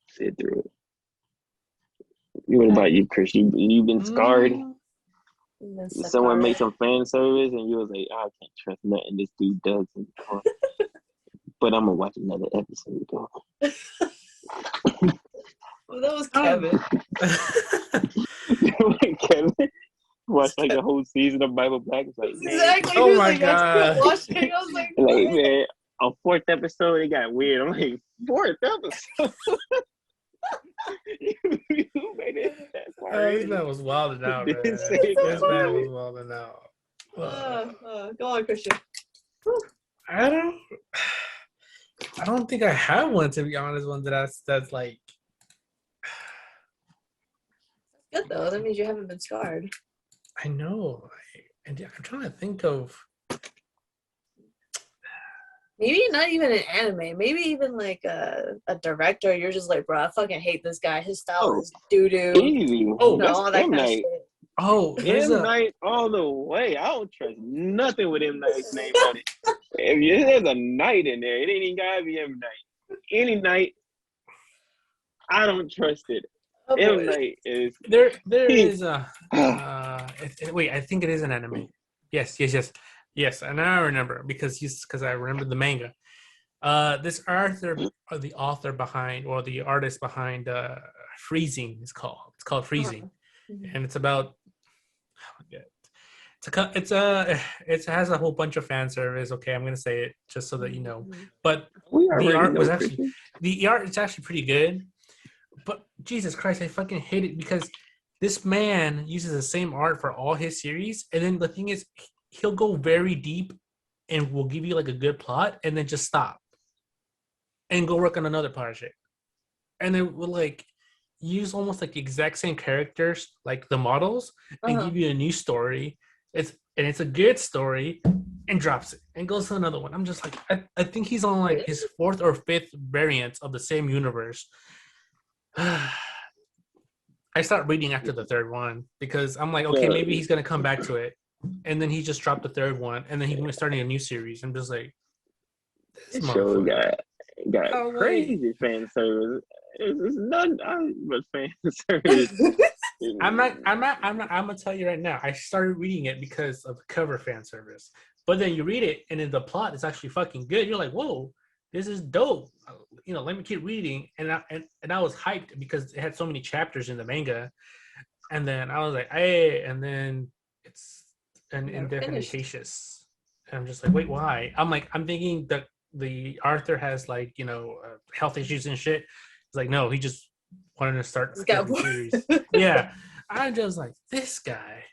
Sit through it. What about you, Chris? You've been scarred. Someone made some fan service and you was like, I can't trust nothing this dude does anymore. But I'm gonna watch another episode though. Well, that was Kevin. Kevin watched like the whole season of Bible Black. It's like, exactly. Oh my like, god! I was like, man, a fourth episode, it got weird. I'm like, fourth episode. You made it that far. This man was wilding out, man. This man was wilding out. Go on, Christian. I don't think I have one, to be honest. One that's like good though. That means you haven't been scarred. I know. I'm trying to think of maybe not even an anime. Maybe even like a director. You're just like, bro, I fucking hate this guy. His style is doo doo. Easy. Oh, no, all that kind of shit. Oh, M. Night all the way. I don't trust nothing with M. Night's name on it. If there's a night in there, it ain't even gotta be M. Night. Any night, I don't trust it. Oh, M. Night is there is a wait, I think it is an anime. Yes, and now I remember because I remember the manga. This the author behind, or the artist behind Freezing is called. It's called Freezing. And it's about it has a whole bunch of fan service. Okay, I'm gonna say it just so that you know. But the art was actually it's actually pretty good. But Jesus Christ, I fucking hate it because this man uses the same art for all his series, and then the thing is, he'll go very deep and will give you like a good plot, and then just stop and go work on another project, and then we'll like use almost like the exact same characters, like the models, and give you a new story. It's a good story, and drops it and goes to another one. I'm just like, I think he's on like his fourth or fifth variant of the same universe. I start reading after the third one because I'm like, okay, maybe he's gonna come back to it, and then he just dropped the third one, and then he's starting a new series. I'm just like, this show got crazy fan service. It's none but fan service. I'm gonna tell you right now. I started reading it because of the cover fan service, but then you read it, and then the plot is actually fucking good. You're like, whoa, this is dope. Let me keep reading, and I was hyped because it had so many chapters in the manga, and then I was like, hey, and then it's an indefinitatious, and I'm just like, wait, why? I'm thinking that the Arthur has like health issues and shit. It's like, no, he just wanted to start This a guy different boy. series. Yeah, I'm just like, this guy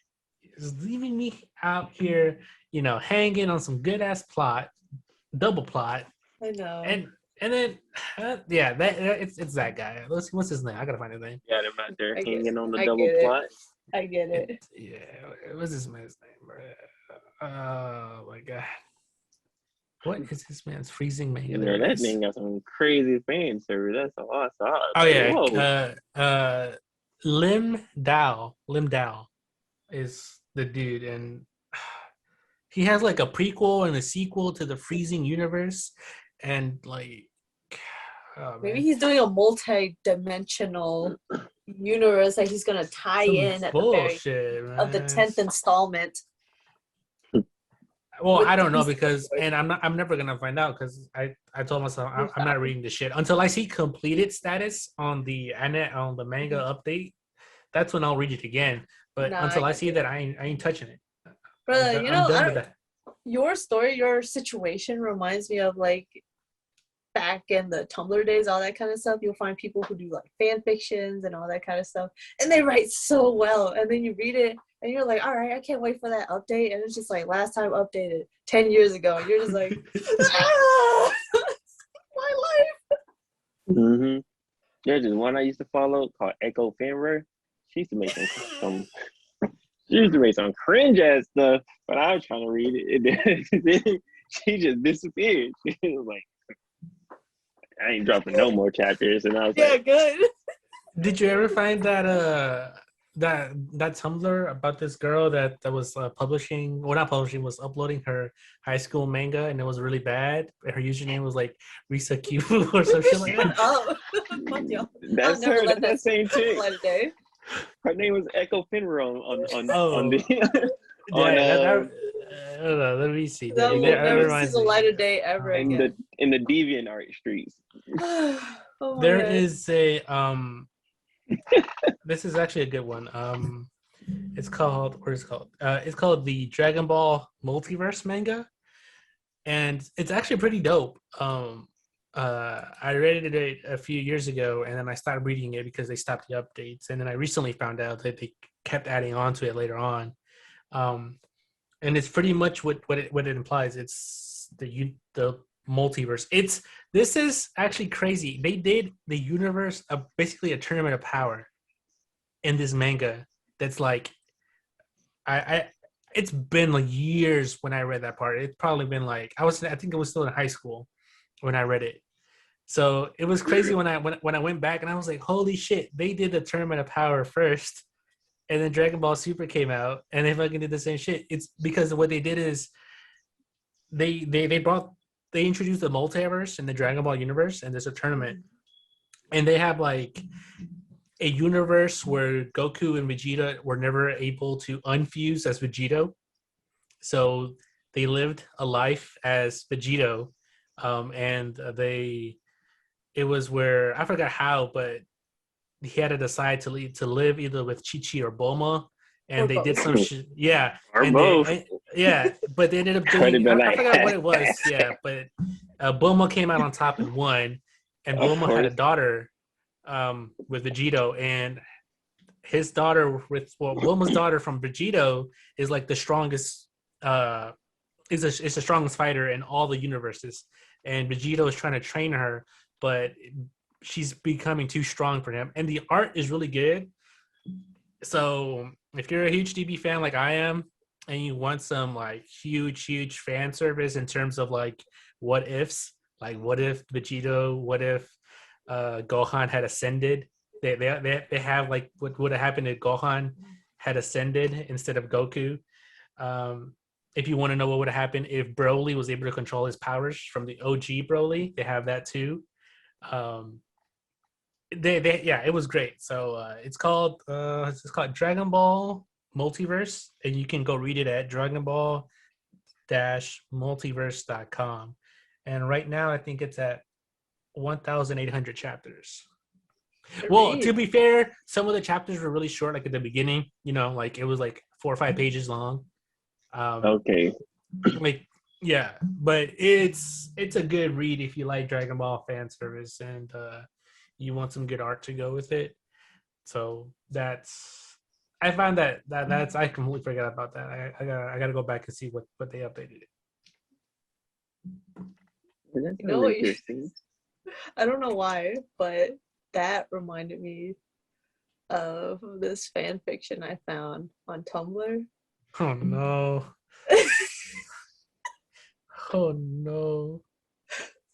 is leaving me out here, hanging on some good ass plot, double plot, I know. and then it's that guy. What's his name? I gotta find his name. Got him out there I get hanging it. on the I double get it. plot. I get it. What's this man's name, bro? Oh my god. What is this man's freezing manga? You There know, it that is. thing got some crazy fan service. That's all I saw. Oh yeah. Whoa. Lim Dao. Lim Dao is the dude, and he has like a prequel and a sequel to the freezing universe, and like, oh Maybe man, he's doing a multi-dimensional universe that he's gonna tie some in at the very bullshit, man. of the 10th installment. Well, with I don't know these- because, and I'm never gonna find out because I told myself I'm not reading the shit until I see completed status on the manga update. That's when I'll read it again. But Nah, until I get see it. that, I ain't touching it. Brother, I'm done with that. your story, your situation reminds me of like back in the Tumblr days, all that kind of stuff. You'll find people who do like fan fictions and all that kind of stuff, and they write so well. And then you read it, and you're like, all right, I can't wait for that update. And it's just like last time updated 10 years ago, and you're just like, ah, my life. Mm-hmm. There's just one I used to follow called Echo Fenrir. She used to make some she used to make some cringe ass stuff, but I was trying to read it. And then she just disappeared. She was like, I ain't dropping no more chapters. And I was Yeah, like, good. Did you ever find that Tumblr about this girl that was publishing, well, not publishing, was uploading her high school manga, and it was really bad. Her username was like Risa Q or some shit like that. Oh, fuck y'all. that's I'll never her. let That's that same chick. light of day. Her name was Echo Fenrir on Oh. the Hold on, let me see. That will That never see reminds the me. light of day ever in again. the DeviantArt streets. Oh my There God. is a this is actually a good one. It's called it's called the Dragon Ball Multiverse manga, and it's actually pretty dope. I read it a few years ago, and then I started reading it because they stopped the updates, and then I recently found out that they kept adding on to it later on. And it's pretty much what it implies. It's the multiverse. This is actually crazy. They did the universe basically a tournament of power in this manga. That's like, I it's been like years when I read that part. It's probably been like I think I was still in high school when I read it. So it was crazy when I went back and I was like, holy shit, they did the tournament of power first, and then Dragon Ball Super came out and they fucking did the same shit. It's because what they did is they introduced the multiverse in the Dragon Ball universe, and there's a tournament, and they have like a universe where Goku and Vegeta were never able to unfuse as Vegito, so they lived a life as Vegito, and it was where I forgot how, but he had to decide to live either with Chi-Chi or Bulma, and Or they both. did some shit. Yeah, Or and both. but they ended up Could have doing. been I like- forgot what it was. Yeah, but Bulma came out on top and won, and Of Bulma had a course. daughter with Vegito, and his daughter Bulma's daughter from Vegito is like the strongest. Is the strongest fighter in all the universes, and Vegito is trying to train her, but she's becoming too strong for him. And the art is really good. So if you're a huge DB fan like I am, and you want some like huge fan service in terms of like what ifs, like what if Vegito, what if Gohan had ascended? They have like what would have happened if Gohan had ascended instead of Goku. If you want to know what would have happened if Broly was able to control his powers from the OG Broly, they have that too. It was great. So it's called Dragon Ball Multiverse, and you can go read it at dragonball-multiverse.com. And right now I think it's at 1,800 chapters. Well, to be fair, some of the chapters were really short, like at the beginning, like it was like 4 or 5 pages long. Okay. Like, yeah, but it's a good read if you like Dragon Ball fan service, and you want some good art to go with it. So I found that's I completely forgot about that. I gotta go back and see what they updated it. That's You know what interesting. I don't know why, but that reminded me of this fan fiction I found on Tumblr. Oh no. Oh no.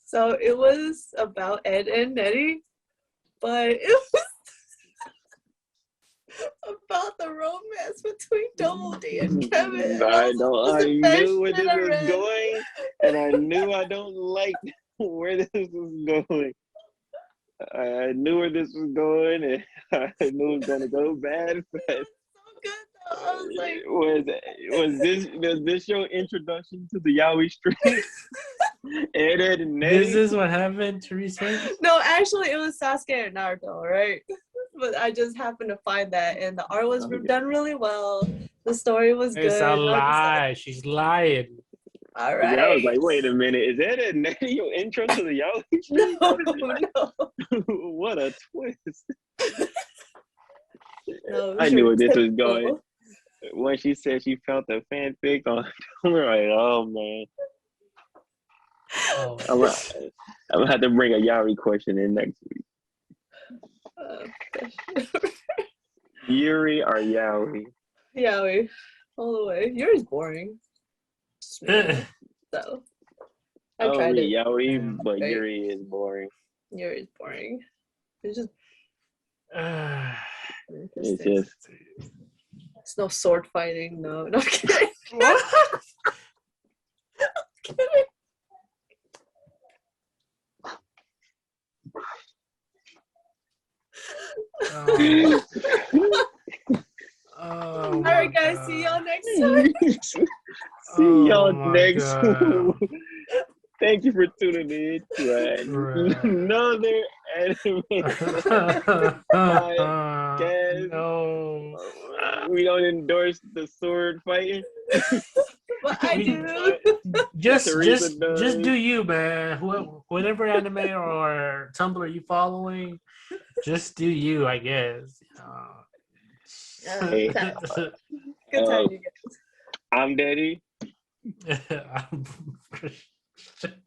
So it was about Ed and Nettie, but it was about the romance between Double D and Kevin. And I was knew where shit this I was read. going, and I knew I don't like where this was going. I knew where this was going, and I knew it was gonna go bad. But So good though. I was like, was this your introduction to the Yaoi streets? Ed and Nettie? This is what happened, Teresa? no, actually it was Sasuke and Naruto, right? But I just happened to find that, and the art was done really well. The story was good. It's a I was just like, lie. She's lying. all Yeah, I was right. like, wait a minute, is Ed and Nettie your intro to the Yaoi streets? No. What a twist. No, I it knew was where this was typical. going. When she said she felt the fanfic on, we're like, oh man. Oh. I'm gonna have to bring a Yaoi question in next week. Yuri or Yaoi? Yaoi, all the way. Yuri's boring. So I Oh, tried it. Yaoi, but Right. Yuri is boring. Yuri's boring. It's just It's interesting. just It's no sword fighting. No, no, I'm kidding. What? I'm kidding. Oh All my right, guys. God. See y'all next time. see y'all Oh my next God. week. Thank you for tuning in to another anime podcast. No. We don't endorse the sword fighting. But I do. Just does. do you, man. Whatever anime or Tumblr you following, just do you, I guess. Hey. Good time, you guys. I'm Daddy.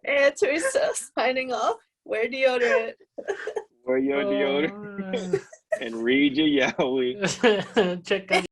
And Teresa signing off. Wear deodorant. Wear your deodorant and read your Yaoi. Check out